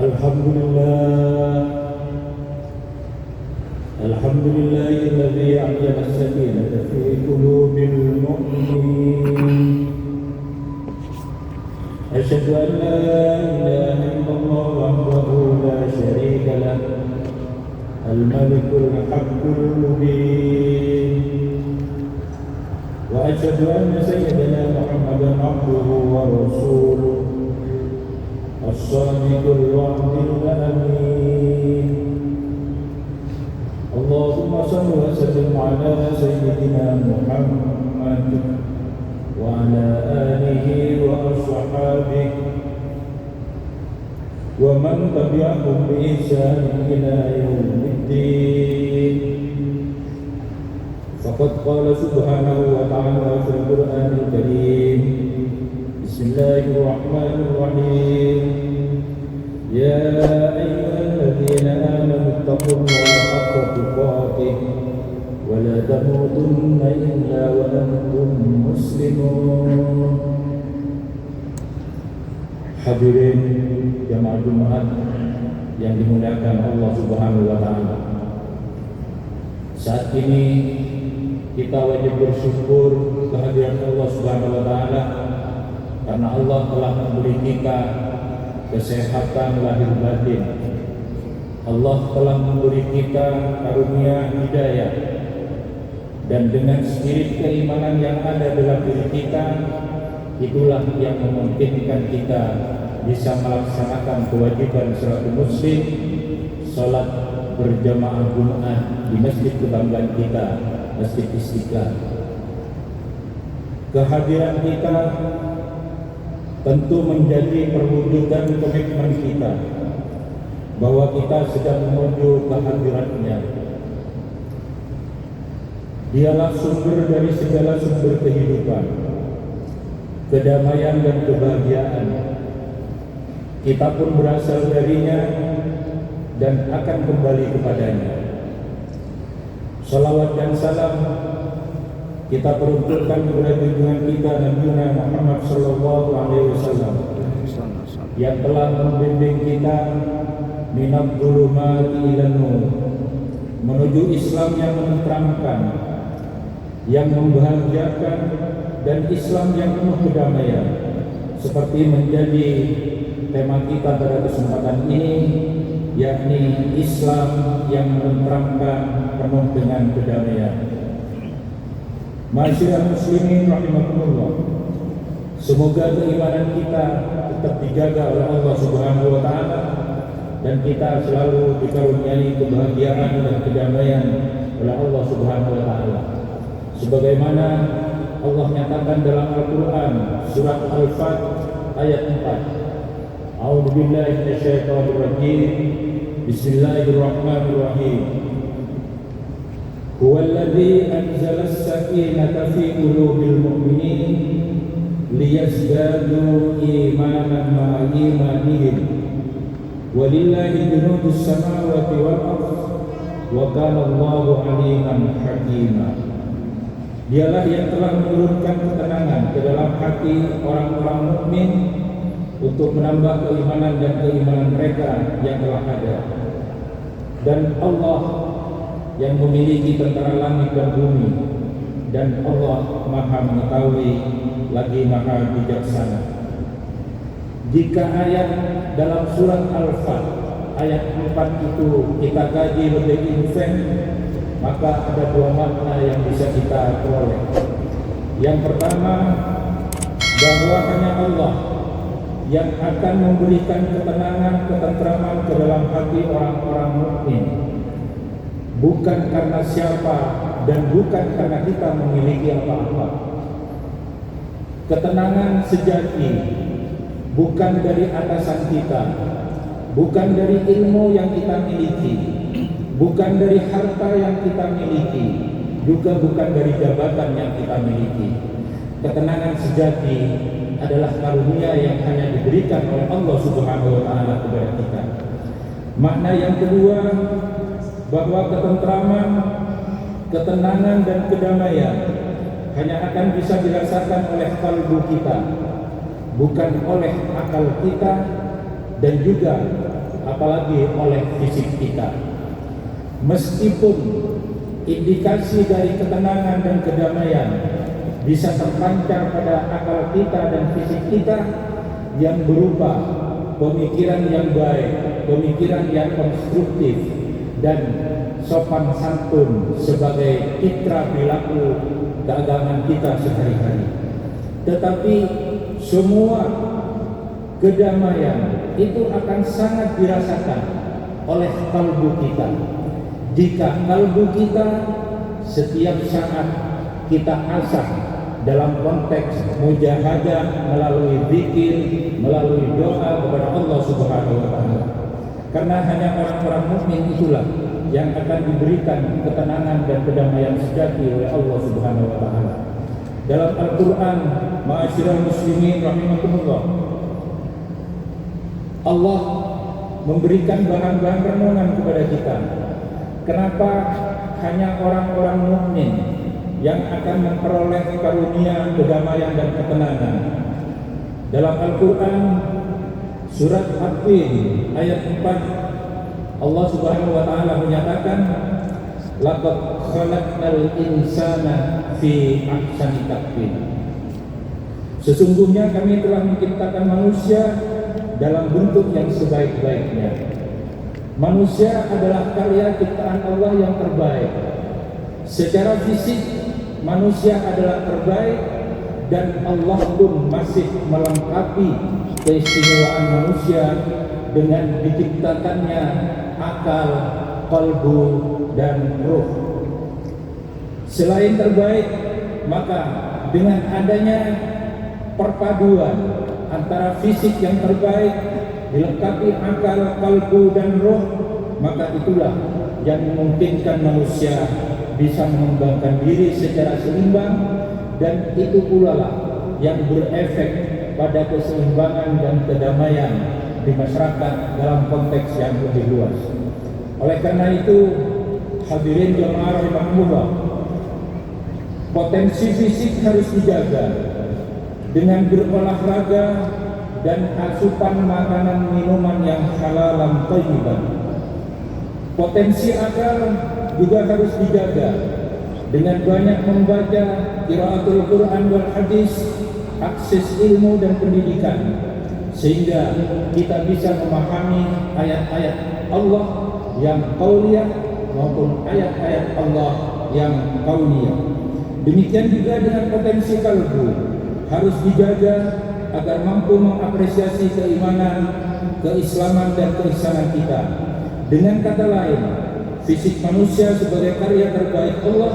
الحمد لله الذي أعجب السكينة في قلوب المؤمنين. أشهد أن لا إله إلا الله وحده لا شريك له الملك الحق المبين. وأشهد أن سيدنا محمدا عبده ورسوله الصادق الوعد الأمين. اللهم صل وسلم على سيدنا محمد وعلى آله وأصحابه ومن تبعهم بإحسان إلى يوم الدين. فقد قال سبحانه وتعالى في القرآن الكريم: بسم الله الرحمن الرحيم. يا أيها الذين آمنوا اتقوا الله حق تقاته ولا تموتن إلا وأنتم مسلمون. Hadirin jamaah Jumat yang dimuliakan Allah Subhanahu wa taala. Saat ini kita wajib bersyukur kehadiran Allah Subhanahu wa taala karena Allah telah memberi kita kesehatan lahir batin. Allah telah memberi kita karunia hidayah, dan dengan spirit keimanan yang ada dalam diri kita, itulah yang memungkinkan kita bisa melaksanakan kewajiban sebagai muslim, salat berjamaah Jumat di masjid kebanggaan kita, Masjid Istiqlal. Kehadiran kita tentu menjadi perwujudan komitmen kita bahwa kita sedang menuju kehadirannya. Dialah sumber dari segala sumber kehidupan, kedamaian dan kebahagiaan. Kita pun berasal darinya dan akan kembali kepadanya. Salawat dan salam kita peruntukkan kepada junjungan kita Nabi Muhammad sallallahu alaihi wasallam yang telah membimbing kita minad dhulumati ilan nur, menuju Islam yang menenteramkan, yang membahagiakan, dan Islam yang penuh kedamaian, seperti menjadi tema kita pada kesempatan ini, yakni Islam yang menenteramkan, penuh dengan kedamaian. Ma'asyiral muslimin rahimakumullah, semoga keimanan kita tetap dijaga oleh Allah Subhanahu wa taala dan kita selalu dikaruniai kebahagiaan dan kedamaian oleh Allah Subhanahu wa taala. Sebagaimana Allah nyatakan dalam Al-Qur'an surat Al-Fat ayat 4. A'udzubillahi minasyaitonir rajim. Bismillahirrahmanirrahim. Huwallazi anzala as-sakinata fi qulubil mu'minin liyazdadu imanan ma'a imanihim. Walillahi junudus samawati wal ardh wa kana Allahu 'aliman hakima. Dialah yang telah menurunkan ketenangan ke dalam hati orang-orang mukmin untuk menambah keimanan dan keimanan mereka yang telah ada. Dan Allah yang memiliki tentara langit dan bumi, dan Allah Maha mengetahui lagi Maha bijaksana. Jika ayat dalam surat Al-Fat ayat 4 itu kita kaji lebih intens, maka ada dua makna yang bisa kita peroleh. Yang pertama, bahwa hanya Allah yang akan memberikan ketenangan, ketentraman ke dalam hati orang-orang mukmin, bukan karena siapa dan bukan karena kita memiliki apa-apa. Ketenangan sejati bukan dari atasan kita, bukan dari ilmu yang kita miliki, bukan dari harta yang kita miliki, juga bukan dari jabatan yang kita miliki. Ketenangan sejati adalah karunia yang hanya diberikan oleh Allah Subhanahu wa taala kepada kita. Makna yang kedua, bahwa ketentraman, ketenangan dan kedamaian hanya akan bisa dirasakan oleh kalbu kita, bukan oleh akal kita, dan juga apalagi oleh fisik kita. Meskipun indikasi dari ketenangan dan kedamaian bisa terpancar pada akal kita dan fisik kita yang berupa pemikiran yang baik, pemikiran yang konstruktif, dan sopan santun sebagai citra perilaku keagamaan kita sehari-hari. Tetapi semua kedamaian itu akan sangat dirasakan oleh kalbu kita jika kalbu kita setiap saat kita asah dalam konteks mujahadah melalui zikir, melalui doa kepada Allah Subhanahu wa taala. Karena hanya orang-orang mukmin itulah yang akan diberikan ketenangan dan kedamaian sejati oleh Allah Subhanahu wa taala. Dalam Al-Qur'an, ma'asyiral muslimin rahimakumullah, Allah memberikan bahan-bahan renungan kepada kita. Kenapa hanya orang-orang mukmin yang akan memperoleh karunia kedamaian dan ketenangan? Dalam Al-Quran surat At-Tin ayat 4, Allah Subhanahu wa taala menyatakan, laqad khalaqnal insana fi ahsani taqwim. Sesungguhnya kami telah menciptakan manusia dalam bentuk yang sebaik-baiknya. Manusia adalah karya ciptaan Allah yang terbaik. Secara fisik manusia adalah terbaik, dan Allah pun masih melengkapi keistimewaan manusia dengan diciptakannya akal, kalbu, dan ruh. Selain terbaik, maka dengan adanya perpaduan antara fisik yang terbaik dilengkapi akal, kalbu, dan roh, maka itulah yang memungkinkan manusia bisa mengembangkan diri secara seimbang, dan itu pula lah yang berefek pada keseimbangan dan kedamaian di masyarakat dalam konteks yang lebih luas. Oleh karena itu, hadirin jemaah rahimakumullah, potensi fisik harus dijaga dengan berolahraga dan asupan makanan minuman yang halal dan thayyiban. Potensi akal juga harus dijaga dengan banyak membaca qiraatul Quran wal hadis, akses ilmu dan pendidikan, sehingga kita bisa memahami ayat-ayat Allah yang qauliyah maupun ayat-ayat Allah yang qauliyah. Demikian juga dengan potensi kalbu harus dijaga agar mampu mengapresiasi keimanan, keislaman, dan keihsanan kita. Dengan kata lain, fisik manusia sebagai karya terbaik Allah,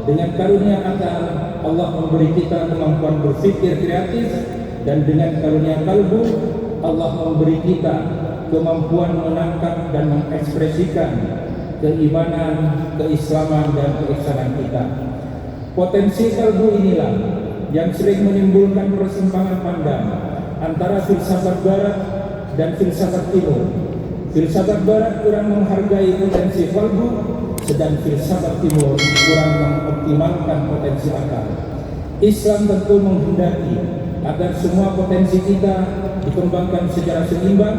dengan karunia akal Allah memberi kita kemampuan berpikir kreatif, dan dengan karunia kalbu Allah memberi kita kemampuan menangkap dan mengekspresikan keimanan, keislaman, dan keihsanan kita. Potensi kalbu inilah yang sering menimbulkan persimpangan pandang antara filsafat barat dan filsafat timur. Filsafat barat kurang menghargai potensi kalbu, sedang filsafat timur kurang mengoptimalkan potensi akal. Islam tentu menghendaki agar semua potensi kita dikembangkan secara seimbang,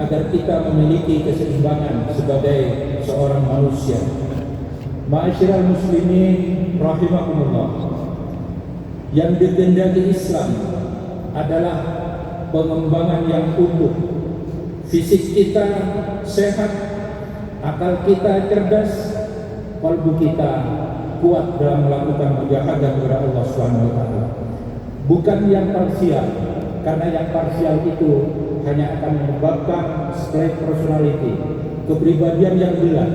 agar kita memiliki keseimbangan sebagai seorang manusia. Ma'asyiral muslimin rahimakumullah, yang dikehendaki Islam adalah pengembangan yang utuh. Fisik kita sehat, akal kita cerdas, kalbu kita kuat dalam melakukan mujahadah kepada Allah Subhanahu wa taala. Bukan yang parsial, karena yang parsial itu hanya akan menyebabkan split personality, kepribadian yang gelap.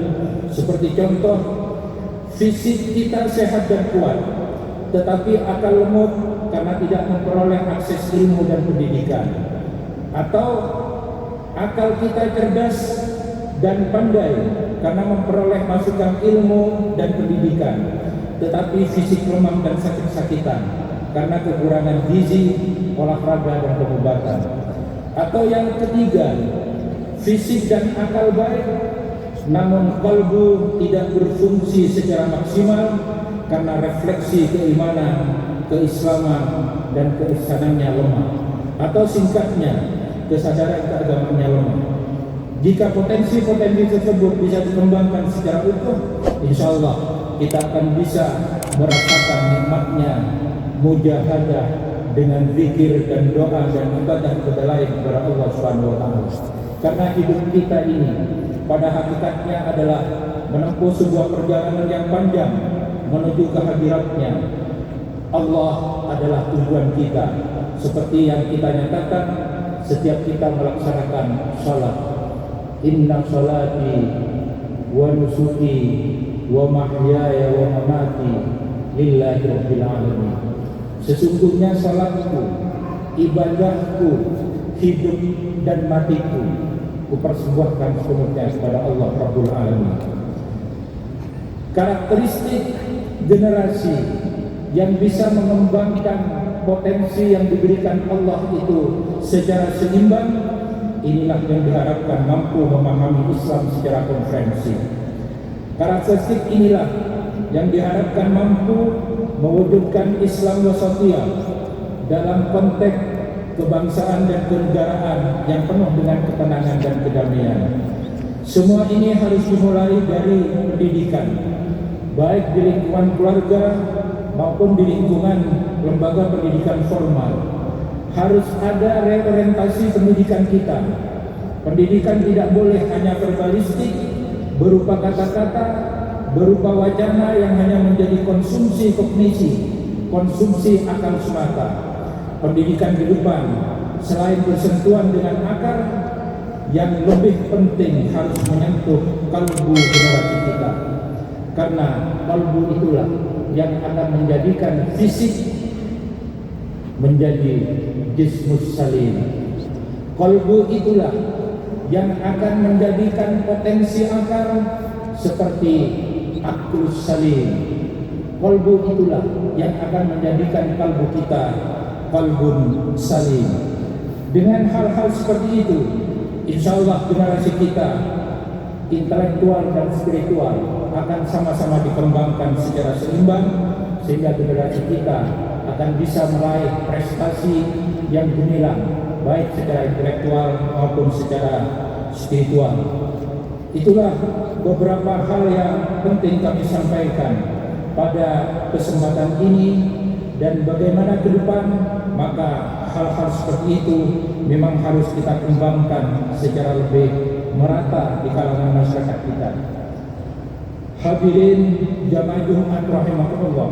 Seperti contoh, fisik kita sehat dan kuat, tetapi akal lemot karena tidak memperoleh akses ilmu dan pendidikan. Atau akal kita cerdas dan pandai karena memperoleh masukan ilmu dan pendidikan, tetapi fisik lemah dan sakit-sakitan karena kekurangan gizi, olahraga, dan pengobatan. Atau yang ketiga, fisik dan akal baik, namun kalbu tidak berfungsi secara maksimal karena refleksi keimanan, keislaman, dan keihsanannya lemah. Atau singkatnya, kesadaran keagamaannya lemah. Jika potensi-potensi tersebut bisa dikembangkan secara utuh, insya Allah kita akan bisa merasakan nikmatnya mujahadah dengan zikir dan doa dan ibadah kepada lain kepada Allah Subhanahu wa taala. Karena hidup kita ini pada hakikatnya adalah menempuh sebuah perjalanan yang panjang menuju ke hadiratnya. Allah adalah tujuan kita, seperti yang kita nyatakan setiap kita melaksanakan salat. Inna salati wa nusuki wa mahyaya wa mamati lillahi rabbil alamin. Sesungguhnya salatku, ibadahku, hidup dan matiku kupersembahkan sepenuhnya kepada Allah Rabbul Alamin. Karakteristik generasi yang bisa mengembangkan potensi yang diberikan Allah itu secara seimbang, inilah yang diharapkan mampu memahami Islam secara konferensi. Karakteristik inilah yang diharapkan mampu mewujudkan Islam wasatiyah dalam konteks kebangsaan dan kenegaraan yang penuh dengan ketenangan dan kedamaian. Semua ini harus dimulai dari pendidikan, baik di lingkungan keluarga maupun di lingkungan lembaga pendidikan formal. Harus ada reorientasi pendidikan kita. Pendidikan tidak boleh hanya verbalistik, berupa kata-kata, berupa wacana yang hanya menjadi konsumsi kognisi, konsumsi akal semata. Pendidikan ke depan selain bersentuhan dengan akar, yang lebih penting harus menyentuh kalbu generasi kita. Karena kalbu itulah yang akan menjadikan fisik menjadi jismus salim. Kalbu itulah yang akan menjadikan potensi akal seperti aklus salim. Kalbu itulah yang akan menjadikan kalbu kita qalbun salim. Dengan hal-hal seperti itu, insya Allah generasi kita intelektual dan spiritual akan sama-sama dikembangkan secara seimbang, sehingga generasi kita akan bisa meraih prestasi yang gemilang, baik secara intelektual maupun secara spiritual. Itulah beberapa hal yang penting kami sampaikan pada kesempatan ini, dan bagaimana ke depan, maka hal-hal seperti itu memang harus kita kembangkan secara lebih merata di kalangan masyarakat kita. Hadirin jamaah Jumat rahimakumullah,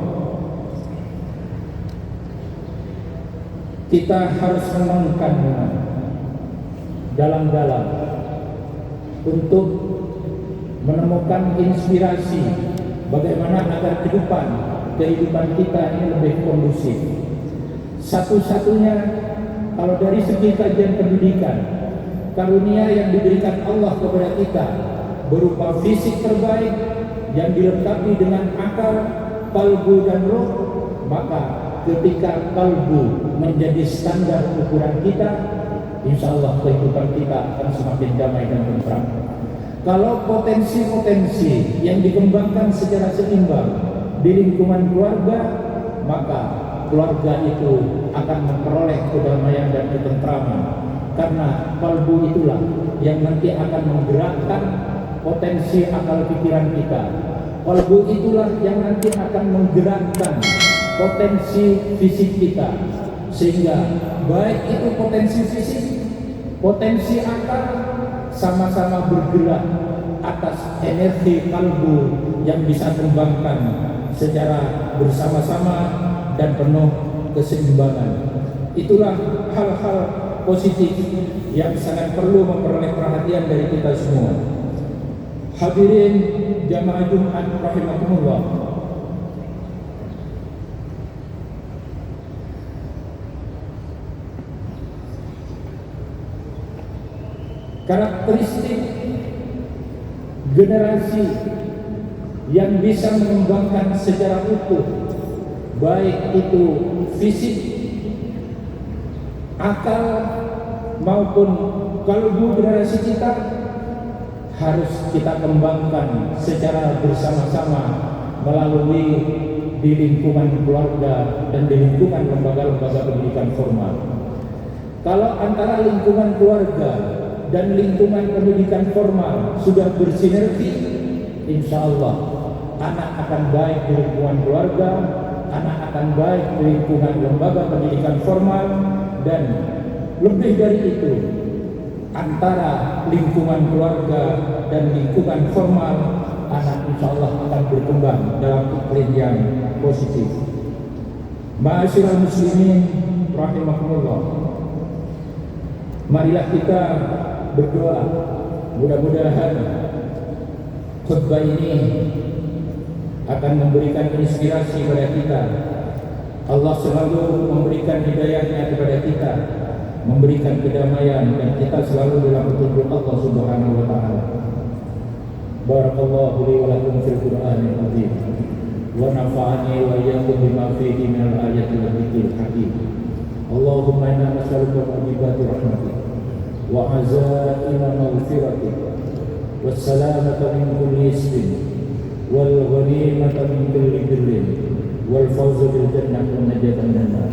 kita harus menangkan dalam-dalam untuk menemukan inspirasi bagaimana agar ke depan kehidupan kita ini lebih kondusif. Satu-satunya kalau dari segi kajian pendidikan, karunia yang diberikan Allah kepada kita berupa fisik terbaik yang dilengkapi dengan akal, kalbu dan roh, maka ketika kalbu menjadi standar ukuran kita, insya Allah kehidupan kita akan semakin damai dan tentram. Kalau potensi-potensi yang dikembangkan secara seimbang di lingkungan keluarga, maka keluarga itu akan memperoleh kedamaian dan ketentraman. Karena kalbu itulah yang nanti akan menggerakkan potensi akal pikiran kita. Kalbu itulah yang nanti akan menggerakkan potensi fisik kita, sehingga baik itu potensi fisik, potensi akal sama-sama bergerak atas energi kalbu yang bisa kembangkan secara bersama-sama dan penuh keseimbangan. Itulah hal-hal positif yang sangat perlu memperoleh perhatian dari kita semua. Hadirin jamaah Jumat rahimakumullah, karakteristik generasi yang bisa mengembangkan secara utuh, baik itu fisik, akal maupun kalbu generasi kita, harus kita kembangkan secara bersama-sama melalui di lingkungan keluarga dan di lingkungan lembaga-lembaga pendidikan formal. Kalau antara lingkungan keluarga dan lingkungan pendidikan formal sudah bersinergi, insya Allah anak akan baik di lingkungan keluarga, anak akan baik di lingkungan lembaga pendidikan formal, dan lebih dari itu, antara lingkungan keluarga dan lingkungan formal, anak insya Allah akan berkembang dalam iklim yang positif. Ma'asyiral muslimin rahimakumullah, marilah kita berdoa, mudah-mudahan khutbah ini akan memberikan inspirasi kepada kita. Allah selalu memberikan hidayahnya kepada kita, memberikan kedamaian, dan kita selalu dalam petunjuk Allah Subhanahu wa taala. Barakallahu li wa lakum fil Qur'anil azim wa nafa'ani wa iyyakum bima fihi minal ayati wal dzikril hakim. Allahumma inna nas'aluka mujibati rahmatik wa azaima maghfiratik was salamata min kulli ismin wal ghanimata min kulli birrin wal fawza bil jannah wan najata minan nar.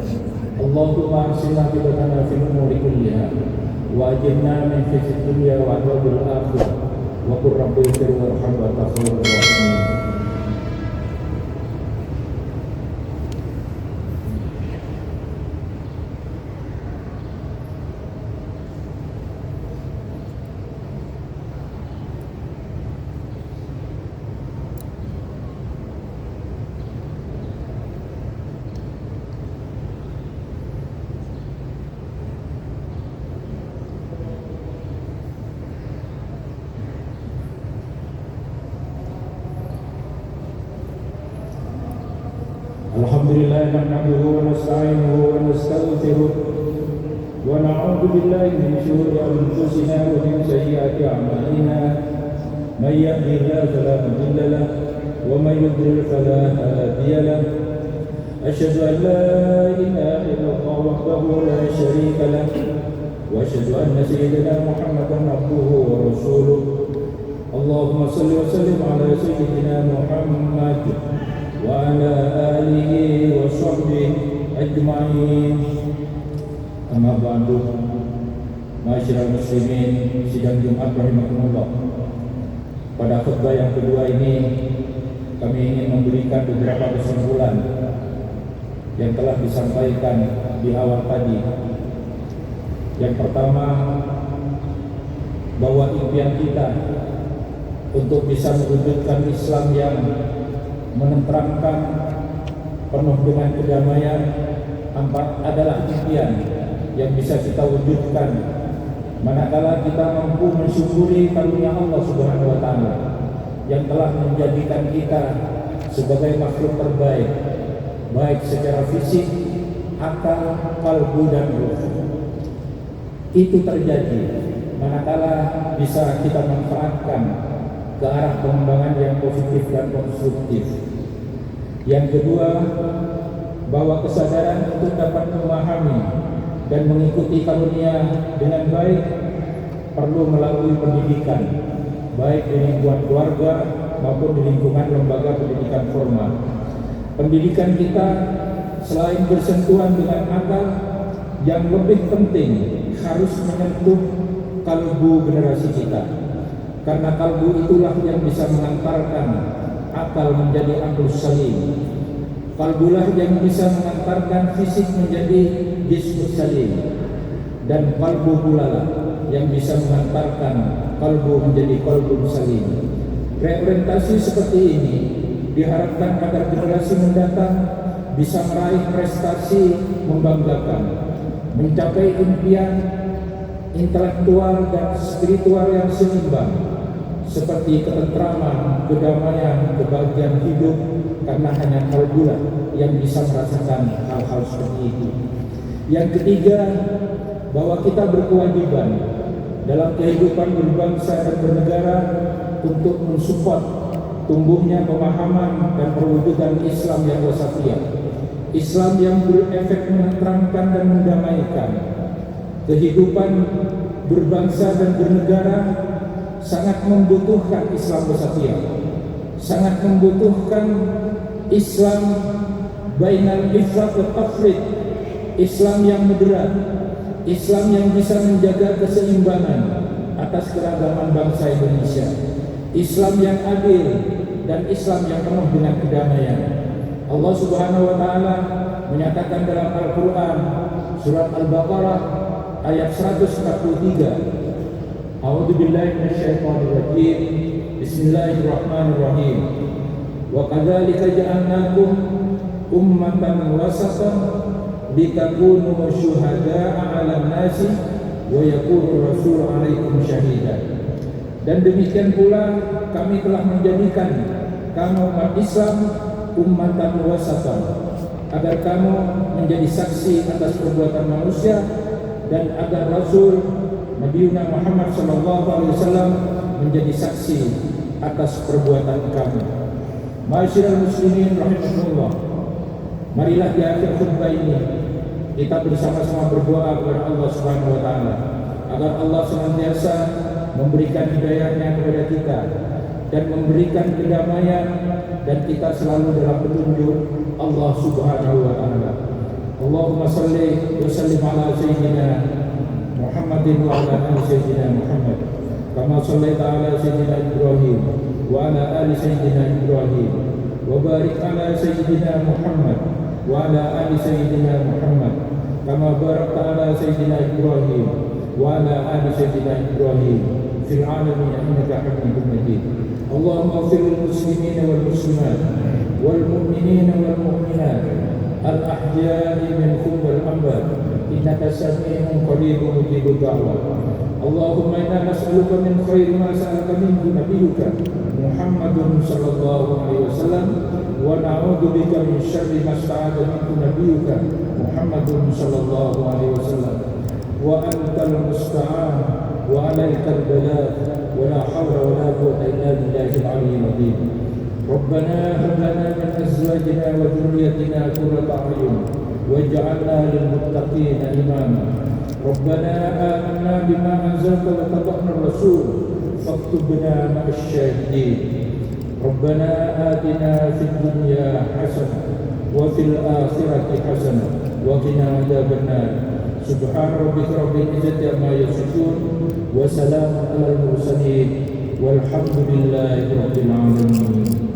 Allahumma arsilna bidatana fil umuri kulliha wa ajirna min khizyid dunya wa adzabil akhirah wa qur rabbi ighfir warham wa anta khairur rahimin. Alhamdulillah nahmaduhu wa nasta'inuhu wa nastaghfiruh wa na'udzu billahi min shururi anfusina wa min sayyiati a'malina. May yahdihillahu fala mudilla lahu wa may yudlil fala hadiya lahu. Asyhadu an la ilaha illallah wahdahu la syarika lahu wa asyhadu anna sayyidina Muhammadan abduhu wa rasuluh. Allahumma shalli wa sallim ala sayyidina Muhammad wa ala alihi wa sahbihi ajma'in. Amma ba'du. Ma'asyiral muslimin sidang Jumat rahimakumullah. Pada khutbah yang kedua ini kami ingin memberikan beberapa kesimpulan yang telah disampaikan di awal tadi. Yang pertama, bahwa impian kita untuk bisa mewujudkan Islam yang menenteramkan, penuh dengan kedamaian adalah impian yang bisa kita wujudkan manakala kita mampu mensyukuri karunia Allah Subhanahu wa taala yang telah menjadikan kita sebagai makhluk terbaik, baik secara fisik, akal, kalbu, dan ruh. Itu terjadi manakala bisa kita manfaatkan ke arah pengembangan yang positif dan konstruktif. Yang kedua, bahwa kesadaran untuk dapat memahami dan mengikuti karunia dengan baik perlu melalui pendidikan, baik di lingkungan keluarga maupun di lingkungan lembaga pendidikan formal. Pendidikan kita selain bersentuhan dengan akal, yang lebih penting harus menyentuh kalbu generasi kita. Karena kalbu itulah yang bisa mengantarkan akal menjadi akal salim. Kalbulah yang bisa mengantarkan fisik menjadi jismu salim. Dan kalbu pula yang bisa mengantarkan kalbu menjadi kalbu salim. Reorientasi seperti ini diharapkan agar generasi mendatang bisa meraih prestasi membanggakan, mencapai impian intelektual dan spiritual yang seimbang, seperti ketentraman, kedamaian, kebahagiaan hidup, karena hanya kalbulah yang bisa merasakan hal-hal seperti itu. Yang ketiga, bahwa kita berkewajiban dalam kehidupan berbangsa dan bernegara untuk mensupport tumbuhnya pemahaman dan perwujudan Islam yang wasatiyah, Islam yang berefek menenteramkan dan mendamaikan. Kehidupan berbangsa dan bernegara sangat membutuhkan Islam wasatiyah, sangat membutuhkan Islam bainal ifrat wa tafrid, Islam yang moderat, Islam yang bisa menjaga keseimbangan atas keragaman bangsa Indonesia. Islam yang adil dan Islam yang penuh dengan kedamaian. Allah Subhanahu wa taala menyatakan dalam Al-Qur'an surat Al-Baqarah ayat 143. A'udzubillahi minasyaitonir rajim. Bismillahirrahmanirrahim. Wa kadzalika ja'alnakum ummatan wasatan litakunu syuhada'a 'alan nasi wa yakunu rasul 'alaikum syahida. Dan demikian pula kami telah menjadikan kamu umat Islam ummatan wasatan, agar kamu menjadi saksi atas perbuatan manusia dan agar Rasul Nabi Muhammad SAW menjadi saksi atas perbuatan kamu. Ma'asyiral muslimin rahimakumullah. Marilah di akhir khutbah ini kita bersama-sama berdoa kepada Allah Subhanahu wa taala agar Allah senantiasa memberikan hidayahnya kepada kita dan memberikan kedamaian, dan kita selalu dalam petunjuk Allah Subhanahu wa taala. Allahumma shalli wa sallim ala sayyidina Muhammadin wa ala ali sayyidina Muhammad kama shallaita ala sayyidina Ibrahim wa ala ali sayyidina Ibrahim wa barik ala sayyidina Muhammad wa ala ali sayyidina Muhammad kama barakta ala sayyidina Ibrahim wa ala ali sayyidina Ibrahim fil alamin innaka Hamidum Majid. Allahumma ighfir lil muslimina wal muslimat wal mu'minina wal mu'minat al ahya'i minhum wal amwat innaka sami'un qaribun mujibud da'wat. Allahumma inna nas'aluka min khairi ma sa'alaka minhu nabiyyuka Muhammadun sallallahu alaihi wasallam wa na'udzu bika min syarri ma sta'adha minhu nabiyyuka Muhammadun sallallahu alaihi wasallam wa antal musta'an wa 'alaikal balagh wa la hawla wa la quwwata illa billahil 'aliyyil 'azim. Rabbana hab lana min azwajina wa dhurriyyatina qurrata a'yun waj'alna lil muttaqina imama. Rabbana amanna bima anzalta wa tabi'na ar-rasul faktubna ma'asy syahidin. Rabbana atina fid dunya hasanah wa fil akhirati hasanah wa qina adzabannar. Subhana rabbika rabbil izzati amma yasifun wa salamun alal mursalin walhamdulillahi rabbil alamin.